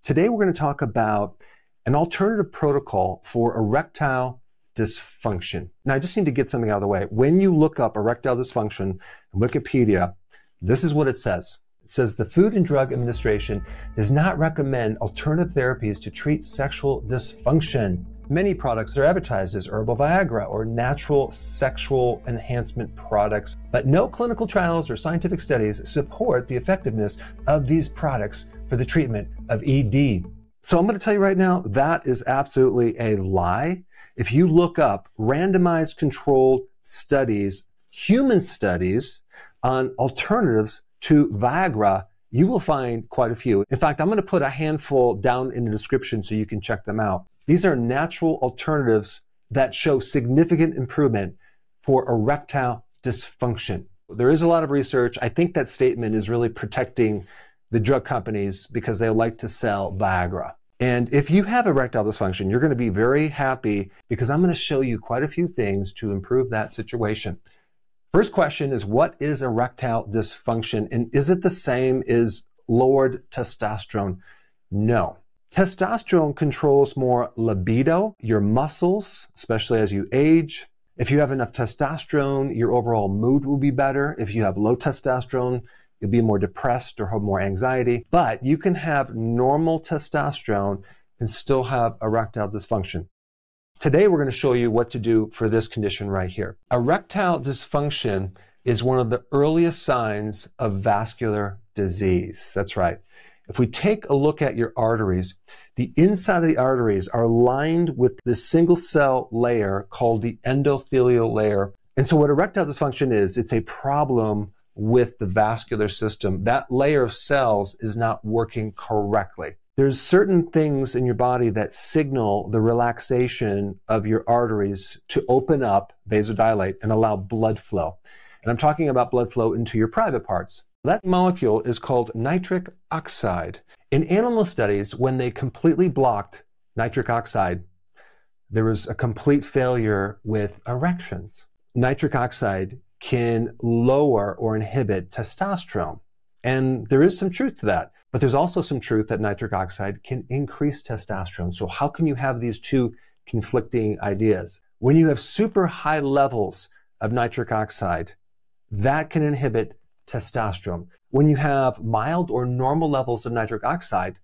Today we're going to talk about an alternative protocol for erectile dysfunction. Now I just need to get something out of the way. When you look up erectile dysfunction in Wikipedia, this is what it says. It says the Food and Drug Administration does not recommend alternative therapies to treat sexual dysfunction. Many products are advertised as herbal Viagra or natural sexual enhancement products, but no clinical trials or scientific studies support the effectiveness of these products for the treatment of ED. So I'm going to tell you right now, that is absolutely a lie. If you look up randomized controlled studies, human studies on alternatives to Viagra, you will find quite a few. In fact, I'm going to put a handful down in the description so you can check them out. These are natural alternatives that show significant improvement for erectile dysfunction. There is a lot of research. I think that statement is really protecting the drug companies because they like to sell Viagra. And if you have erectile dysfunction, you're going to be very happy because I'm going to show you quite a few things to improve that situation. First question is, what is erectile dysfunction? And is it the same as lowered testosterone? No. Testosterone controls more libido, your muscles, especially as you age. If you have enough testosterone, your overall mood will be better. If you have low testosterone, you'll be more depressed or have more anxiety. But you can have normal testosterone and still have erectile dysfunction. Today, we're going to show you what to do for this condition right here. Erectile dysfunction is one of the earliest signs of vascular disease. That's right. If we take a look at your arteries, the inside of the arteries are lined with this single cell layer called the endothelial layer. And so what erectile dysfunction is, it's a problem with the vascular system. That layer of cells is not working correctly. There's certain things in your body that signal the relaxation of your arteries to open up, vasodilate, and allow blood flow. And I'm talking about blood flow into your private parts. That molecule is called nitric oxide. In animal studies, when they completely blocked nitric oxide, there was a complete failure with erections. Nitric oxide can lower or inhibit testosterone. And there is some truth to that. But there's also some truth that nitric oxide can increase testosterone. So how can you have these two conflicting ideas? When you have super high levels of nitric oxide, that can inhibit testosterone. When you have mild or normal levels of nitric oxide,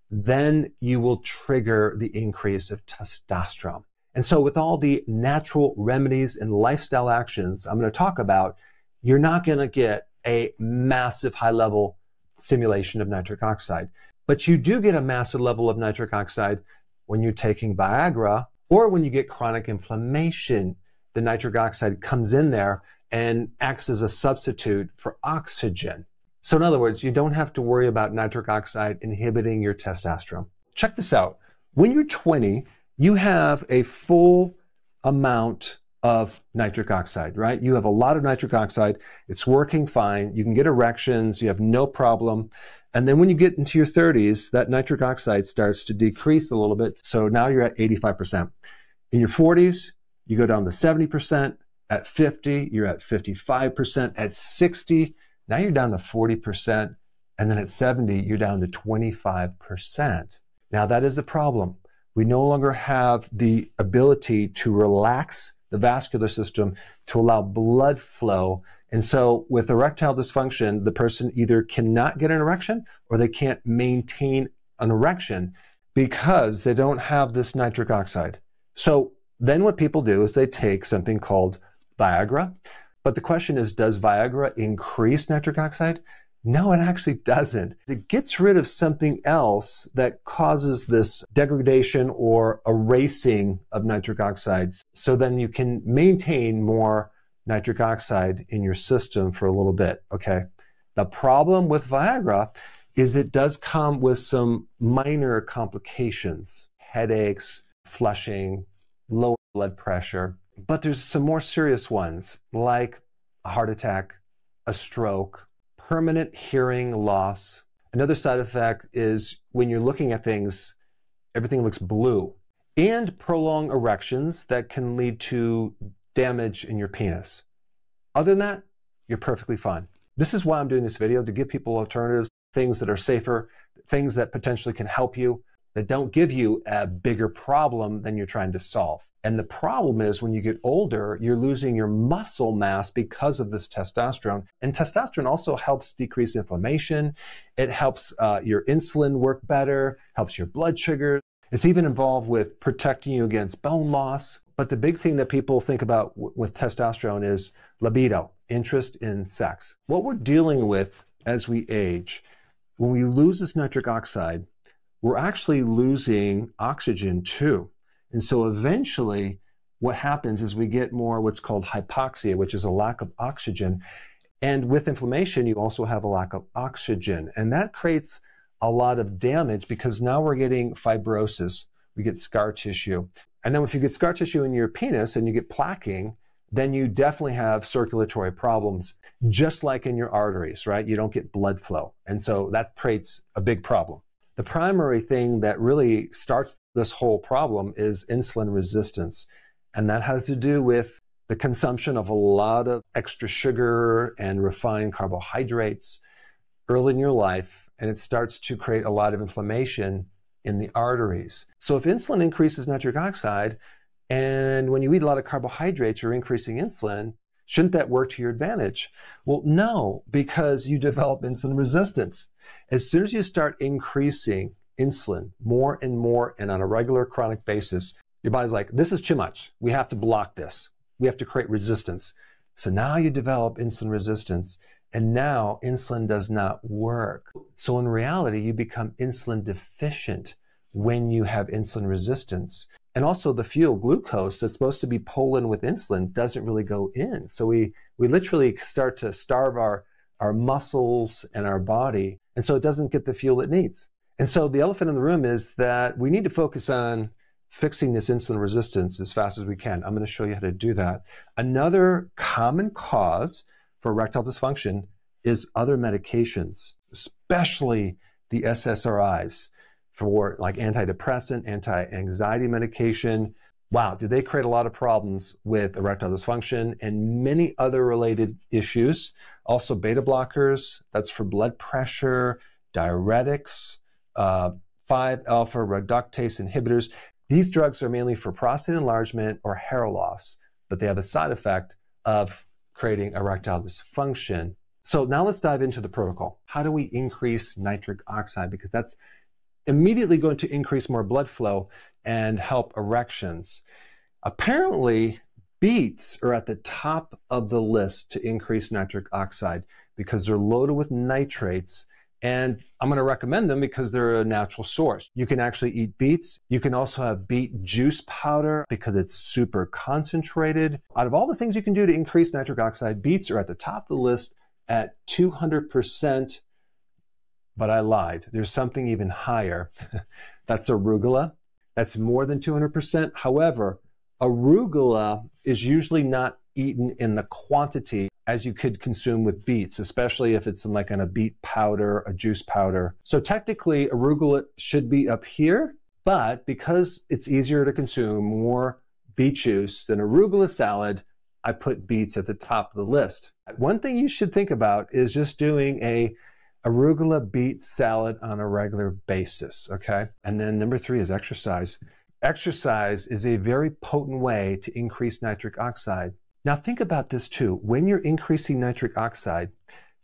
then you will trigger the increase of testosterone. And so with all the natural remedies and lifestyle actions I'm going to talk about, you're not going to get a massive high level stimulation of nitric oxide. But you do get a massive level of nitric oxide when you're taking Viagra or when you get chronic inflammation. The nitric oxide comes in there and acts as a substitute for oxygen. So in other words, you don't have to worry about nitric oxide inhibiting your testosterone. Check this out. When you're 20, you have a full amount of nitric oxide, right? You have a lot of nitric oxide. It's working fine. You can get erections. You have no problem. And then when you get into your 30s, that nitric oxide starts to decrease a little bit. So now you're at 85%. In your 40s, you go down to 70%. At 50, you're at 55%. At 60, now you're down to 40%. And then at 70, you're down to 25%. Now that is a problem. We no longer have the ability to relax the vascular system to allow blood flow. And so with erectile dysfunction, the person either cannot get an erection or they can't maintain an erection because they don't have this nitric oxide. So then what people do is they take something called Viagra. But the question is, does Viagra increase nitric oxide? No, it actually doesn't. It gets rid of something else that causes this degradation or erasing of nitric oxide. So then you can maintain more nitric oxide in your system for a little bit, okay? The problem with Viagra is it does come with some minor complications, headaches, flushing, low blood pressure. But there's some more serious ones like a heart attack, a stroke, permanent hearing loss. Another side effect is when you're looking at things, everything looks blue. And prolonged erections that can lead to damage in your penis. Other than that, you're perfectly fine. This is why I'm doing this video, to give people alternatives, things that are safer, things that potentially can help you, that don't give you a bigger problem than you're trying to solve. And the problem is when you get older, you're losing your muscle mass because of this testosterone. And testosterone also helps decrease inflammation. It helps your insulin work better, helps your blood sugar. It's even involved with protecting you against bone loss. But the big thing that people think about with testosterone is libido, interest in sex. What we're dealing with as we age, when we lose this nitric oxide, we're actually losing oxygen too. And so eventually what happens is we get more what's called hypoxia, which is a lack of oxygen. And with inflammation, you also have a lack of oxygen. And that creates a lot of damage because now we're getting fibrosis. We get scar tissue. And then if you get scar tissue in your penis and you get plaquing, then you definitely have circulatory problems, just like in your arteries, right? You don't get blood flow. And so that creates a big problem. The primary thing that really starts this whole problem is insulin resistance. And that has to do with the consumption of a lot of extra sugar and refined carbohydrates early in your life. And it starts to create a lot of inflammation in the arteries. So if insulin increases nitric oxide, and when you eat a lot of carbohydrates, you're increasing insulin, shouldn't that work to your advantage? Well, no, because you develop insulin resistance. As soon as you start increasing insulin more and more and on a regular chronic basis, your body's like, this is too much. We have to block this. We have to create resistance. So now you develop insulin resistance, and now insulin does not work. So in reality, you become insulin deficient when you have insulin resistance. And also the fuel, glucose, that's supposed to be pulled in with insulin doesn't really go in. So we literally start to starve our muscles and our body. And so it doesn't get the fuel it needs. And so the elephant in the room is that we need to focus on fixing this insulin resistance as fast as we can. I'm going to show you how to do that. Another common cause for erectile dysfunction is other medications, especially the SSRIs. For like antidepressant, anti-anxiety medication. Wow, do they create a lot of problems with erectile dysfunction and many other related issues. Also beta blockers, that's for blood pressure, diuretics, 5-alpha reductase inhibitors. These drugs are mainly for prostate enlargement or hair loss, but they have a side effect of creating erectile dysfunction. So now let's dive into the protocol. How do we increase nitric oxide? Because that's immediately going to increase more blood flow and help erections. Apparently, beets are at the top of the list to increase nitric oxide because they're loaded with nitrates, and I'm going to recommend them because they're a natural source. You can actually eat beets. You can also have beet juice powder because it's super concentrated. Out of all the things you can do to increase nitric oxide, beets are at the top of the list at 200%. But I lied. There's something even higher. That's arugula. That's more than 200%. However, arugula is usually not eaten in the quantity as you could consume with beets, especially if it's in a beet powder, a juice powder. So technically, arugula should be up here, but because it's easier to consume more beet juice than arugula salad, I put beets at the top of the list. One thing you should think about is just doing a arugula beet salad on a regular basis, okay? And then number 3 is exercise. Exercise is a very potent way to increase nitric oxide. Now think about this too. When you're increasing nitric oxide,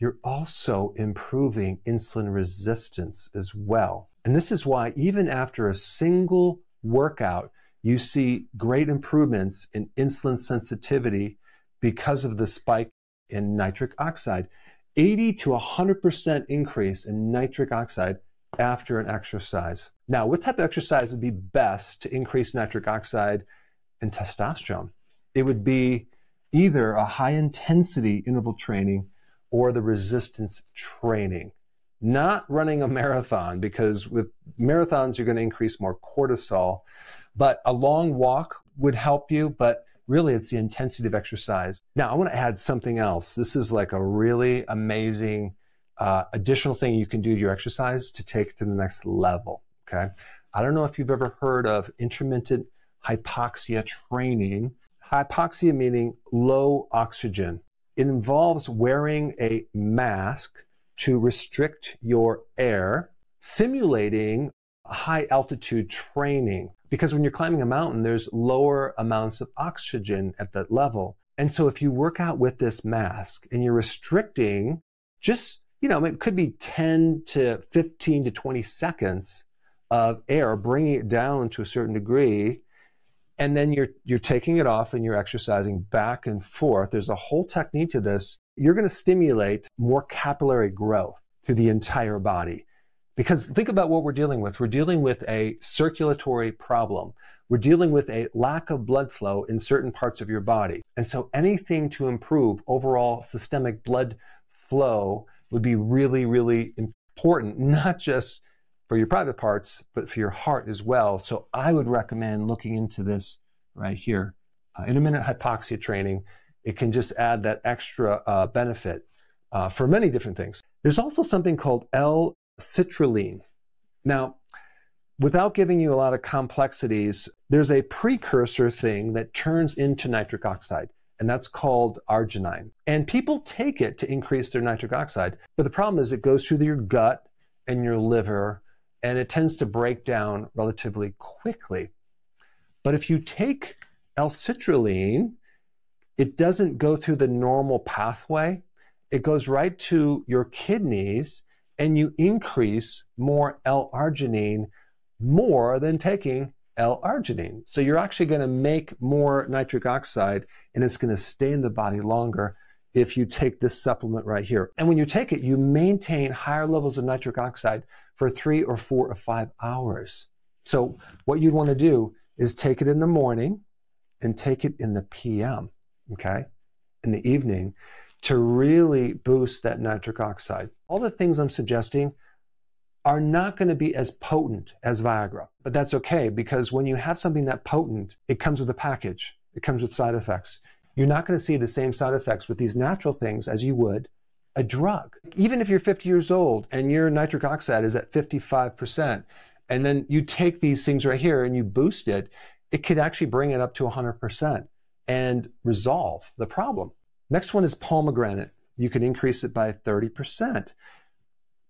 you're also improving insulin resistance as well. And this is why even after a single workout, you see great improvements in insulin sensitivity because of the spike in nitric oxide. 80 to 100% increase in nitric oxide after an exercise. Now, what type of exercise would be best to increase nitric oxide and testosterone? It would be either a high-intensity interval training or the resistance training. Not running a marathon, because with marathons, you're going to increase more cortisol, but a long walk would help you, but really, it's the intensity of exercise. Now, I want to add something else. This is like a really amazing additional thing you can do to your exercise to take it to the next level, okay? I don't know if you've ever heard of intermittent hypoxia training. Hypoxia meaning low oxygen. It involves wearing a mask to restrict your air simulating high altitude training. Because when you're climbing a mountain, there's lower amounts of oxygen at that level. And so if you work out with this mask and you're restricting just, it could be 10 to 15 to 20 seconds of air, bringing it down to a certain degree, and then you're taking it off and you're exercising back and forth. There's a whole technique to this. You're going to stimulate more capillary growth to the entire body. Because think about what we're dealing with. We're dealing with a circulatory problem. We're dealing with a lack of blood flow in certain parts of your body. And so anything to improve overall systemic blood flow would be really, really important, not just for your private parts, but for your heart as well. So I would recommend looking into this right here. Intermittent hypoxia training, it can just add that extra benefit for many different things. There's also something called L-citrulline. Now, without giving you a lot of complexities, there's a precursor thing that turns into nitric oxide, and that's called arginine. And people take it to increase their nitric oxide, but the problem is it goes through your gut and your liver, and it tends to break down relatively quickly. But if you take L-citrulline, it doesn't go through the normal pathway. It goes right to your kidneys, and you increase more L-arginine more than taking L-arginine. So you're actually going to make more nitric oxide, and it's going to stay in the body longer if you take this supplement right here. And when you take it, you maintain higher levels of nitric oxide for 3 or 4 or 5 hours. So what you'd want to do is take it in the morning and take it in the PM, okay, in the evening, to really boost that nitric oxide. All the things I'm suggesting are not going to be as potent as Viagra, but that's okay, because when you have something that potent, it comes with a package. It comes with side effects. You're not going to see the same side effects with these natural things as you would a drug. Even if you're 50 years old and your nitric oxide is at 55%, and then you take these things right here and you boost it, it could actually bring it up to 100% and resolve the problem. Next one is pomegranate. You can increase it by 30%.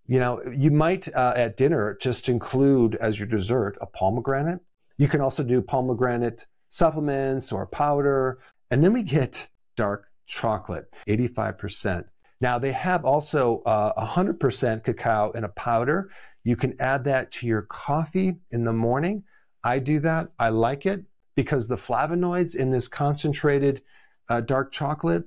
You might at dinner just include as your dessert a pomegranate. You can also do pomegranate supplements or powder. And then we get dark chocolate, 85%. Now they have also 100% cacao in a powder. You can add that to your coffee in the morning. I do that. I like it because the flavonoids in this concentrated dark chocolate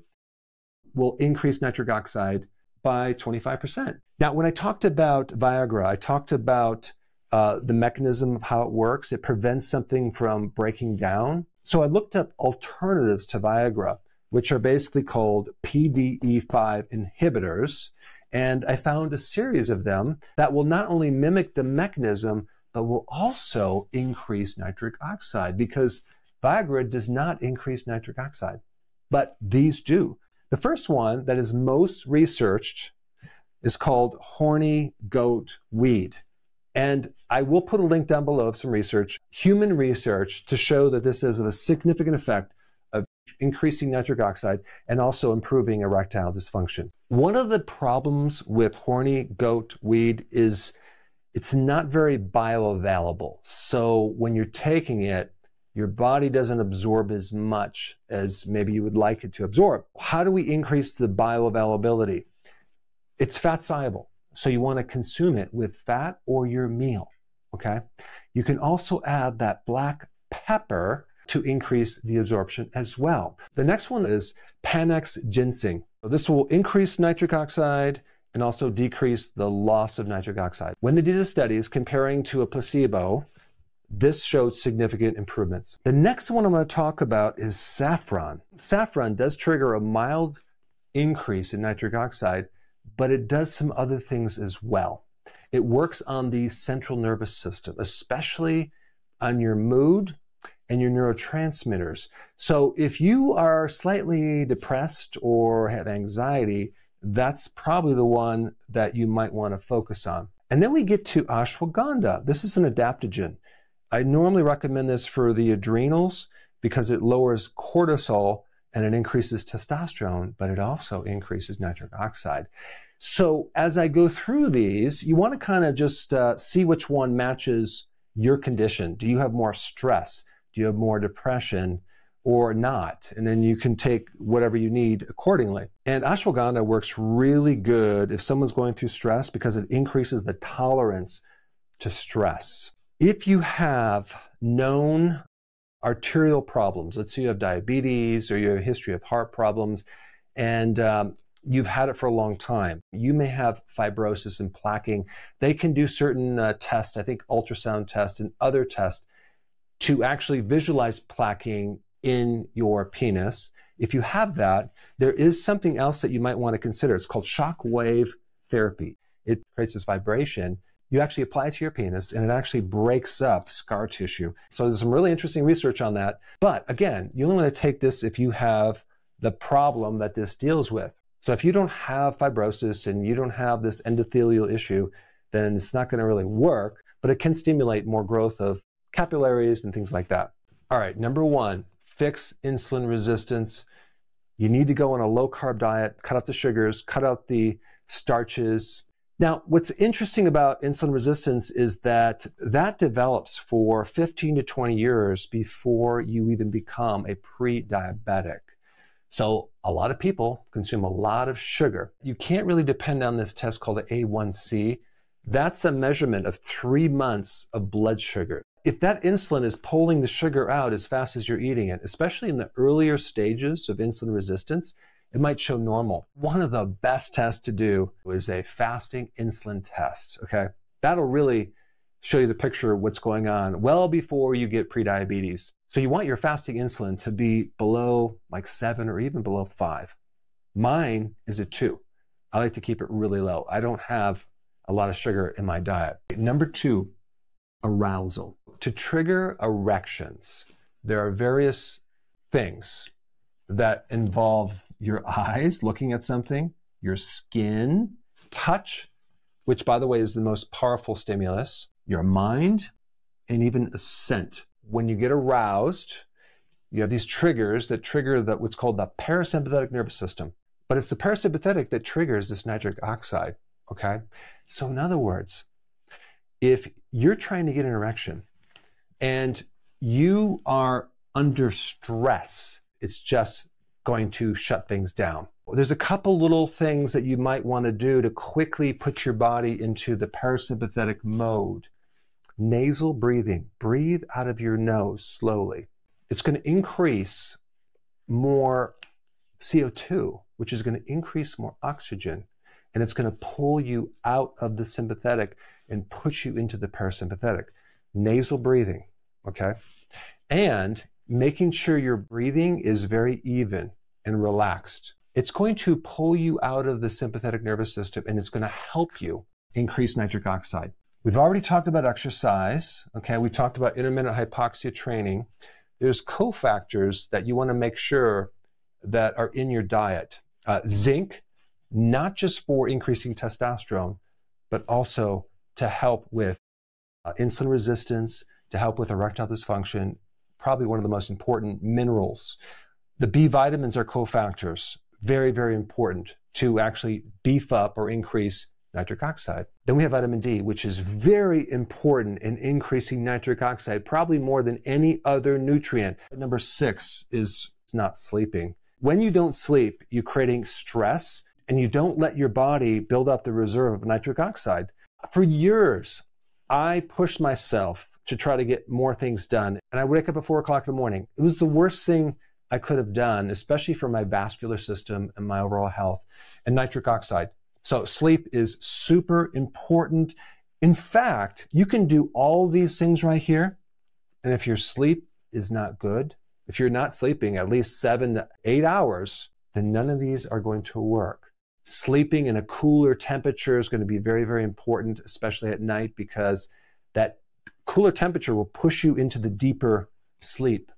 will increase nitric oxide by 25%. Now, when I talked about Viagra, I talked about the mechanism of how it works. It prevents something from breaking down. So I looked up alternatives to Viagra, which are basically called PDE5 inhibitors. And I found a series of them that will not only mimic the mechanism, but will also increase nitric oxide, because Viagra does not increase nitric oxide, but these do. The first one that is most researched is called Horny goat weed. And I will put a link down below of some research, human research, to show that this is a significant effect of increasing nitric oxide and also improving erectile dysfunction. One of the problems with horny goat weed is it's not very bioavailable. So when you're taking it, your body doesn't absorb as much as maybe you would like it to absorb. How do we increase the bioavailability? It's fat soluble. So you want to consume it with fat or your meal, okay? You can also add that black pepper to increase the absorption as well. The next one is Panax ginseng. This will increase nitric oxide and also decrease the loss of nitric oxide. When they did the studies comparing to a placebo, this showed significant improvements. The next one I'm going to talk about is saffron. Saffron does trigger a mild increase in nitric oxide, but it does some other things as well. It works on the central nervous system, especially on your mood and your neurotransmitters. So if you are slightly depressed or have anxiety, that's probably the one that you might want to focus on. And then we get to ashwagandha. This is an adaptogen. I normally recommend this for the adrenals because it lowers cortisol and it increases testosterone, but it also increases nitric oxide. So as I go through these, you want to kind of just see which one matches your condition. Do you have more stress? Do you have more depression or not? And then you can take whatever you need accordingly. And ashwagandha works really good if someone's going through stress because it increases the tolerance to stress. If you have known arterial problems, let's say you have diabetes or you have a history of heart problems, and you've had it for a long time. You may have fibrosis and plaquing. They can do certain tests, I think ultrasound tests and other tests, to actually visualize plaquing in your penis. If you have that, there is something else that you might want to consider. It's called shock wave therapy. It creates this vibration. You actually apply it to your penis and it actually breaks up scar tissue. So there's some really interesting research on that. But again, you only want to take this if you have the problem that this deals with. So if you don't have fibrosis and you don't have this endothelial issue, then it's not going to really work, but it can stimulate more growth of capillaries and things like that. All right, number one, fix insulin resistance. You need to go on a low-carb diet, cut out the sugars, cut out the starches. Now, what's interesting about insulin resistance is that that develops for 15 to 20 years before you even become a pre-diabetic. So a lot of people consume a lot of sugar. You can't really depend on this test called the A1C. That's a measurement of 3 months of blood sugar. If that insulin is pulling the sugar out as fast as you're eating it, especially in the earlier stages of insulin resistance, it might show normal. One of the best tests to do is a fasting insulin test, okay? That'll really show you the picture of what's going on well before you get prediabetes. So you want your fasting insulin to be below like 7 or even below 5. Mine is at 2. I like to keep it really low. I don't have a lot of sugar in my diet. Number 2, arousal. To trigger erections, there are various things that involve your eyes looking at something, your skin, touch, which by the way is the most powerful stimulus, your mind, and even a scent. When you get aroused, you have these triggers that trigger what's called the parasympathetic nervous system. But it's the parasympathetic that triggers this nitric oxide, okay? So in other words, if you're trying to get an erection and you are under stress, it's just going to shut things down. There's a couple little things that you might want to do to quickly put your body into the parasympathetic mode. Nasal breathing. Breathe out of your nose slowly. It's going to increase more CO2, which is going to increase more oxygen, and it's going to pull you out of the sympathetic and put you into the parasympathetic. Nasal breathing, okay? And making sure your breathing is very even and relaxed. It's going to pull you out of the sympathetic nervous system, and it's going to help you increase nitric oxide. We've already talked about exercise, okay? We talked about intermittent hypoxia training. There's cofactors that you want to make sure that are in your diet. Zinc, not just for increasing testosterone, but also to help with insulin resistance, to help with erectile dysfunction, probably one of the most important minerals. The B vitamins are cofactors, very, very important to actually beef up or increase nitric oxide. Then we have vitamin D, which is very important in increasing nitric oxide, probably more than any other nutrient. Number 6 is not sleeping. When you don't sleep, you're creating stress and you don't let your body build up the reserve of nitric oxide. For years, I pushed myself to try to get more things done. And I wake up at 4 o'clock in the morning. It was the worst thing I could have done, especially for my vascular system and my overall health, and nitric oxide. So sleep is super important. In fact, you can do all these things right here. And if your sleep is not good, if you're not sleeping at least 7 to 8 hours, then none of these are going to work. Sleeping in a cooler temperature is going to be very, very important, especially at night, because that cooler temperature will push you into the deeper sleep.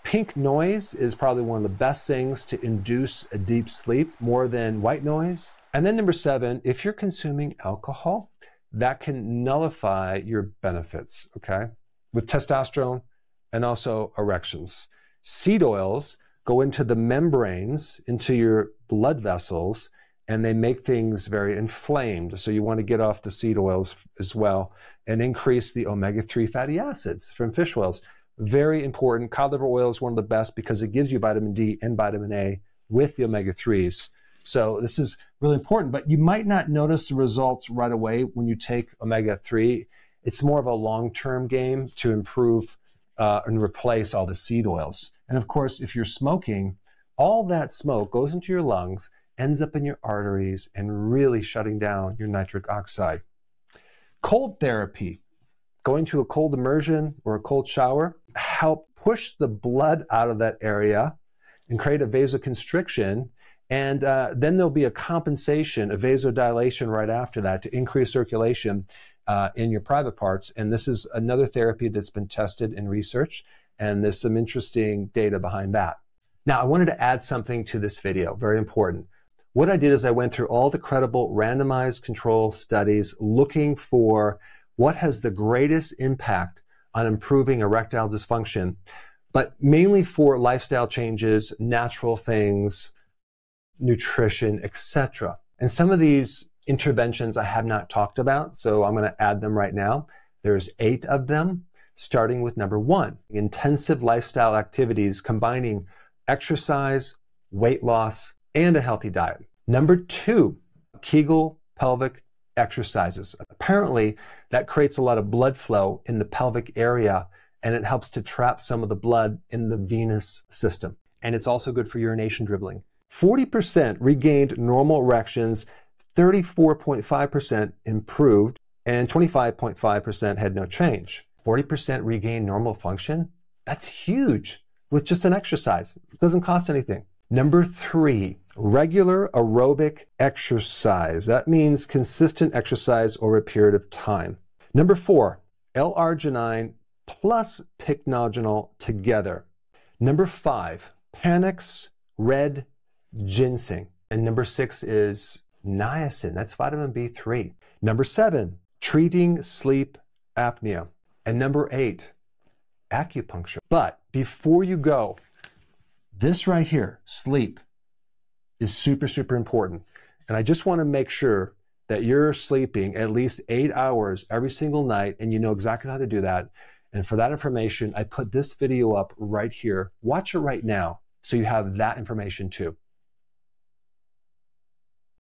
Pink noise is probably one of the best things to induce a deep sleep, more than white noise. And then number 7, if you're consuming alcohol, that can nullify your benefits, okay? With testosterone and also erections. Seed oils go into the membranes, into your blood vessels, and they make things very inflamed. So you want to get off the seed oils as well and increase the omega-3 fatty acids from fish oils. Very important. Cod liver oil is one of the best because it gives you vitamin D and vitamin A with the omega-3s. So this is really important, but you might not notice the results right away when you take omega-3. It's more of a long-term game to improve and replace all the seed oils. And of course, if you're smoking, all that smoke goes into your lungs, ends up in your arteries, and really shutting down your nitric oxide. Cold therapy, going to a cold immersion or a cold shower, help push the blood out of that area and create a vasoconstriction. And then there'll be a compensation, a vasodilation right after that to increase circulation in your private parts. And this is another therapy that's been tested in research, and there's some interesting data behind that. Now, I wanted to add something to this video, very important. What I did is I went through all the credible randomized control studies looking for what has the greatest impact on improving erectile dysfunction, but mainly for lifestyle changes, natural things, nutrition, etc. And some of these interventions I have not talked about, so I'm going to add them right now. There's 8 of them, starting with number 1, intensive lifestyle activities combining exercise, weight loss, and a healthy diet. Number 2, Kegel pelvic exercises. Apparently, that creates a lot of blood flow in the pelvic area, and it helps to trap some of the blood in the venous system. And it's also good for urination dribbling. 40% regained normal erections, 34.5% improved, and 25.5% had no change. 40% regained normal function? That's huge with just an exercise. It doesn't cost anything. Number 3, regular aerobic exercise. That means consistent exercise over a period of time. Number 4, L-arginine plus Pycnogenol together. Number 5, Panax red ginseng. And number 6 is niacin. That's vitamin B3. Number 7, treating sleep apnea. And number 8, acupuncture. But before you go, this right here, sleep, is super, super important. And I just want to make sure that you're sleeping at least 8 hours every single night, and you know exactly how to do that. And for that information, I put this video up right here. Watch it right now so you have that information too.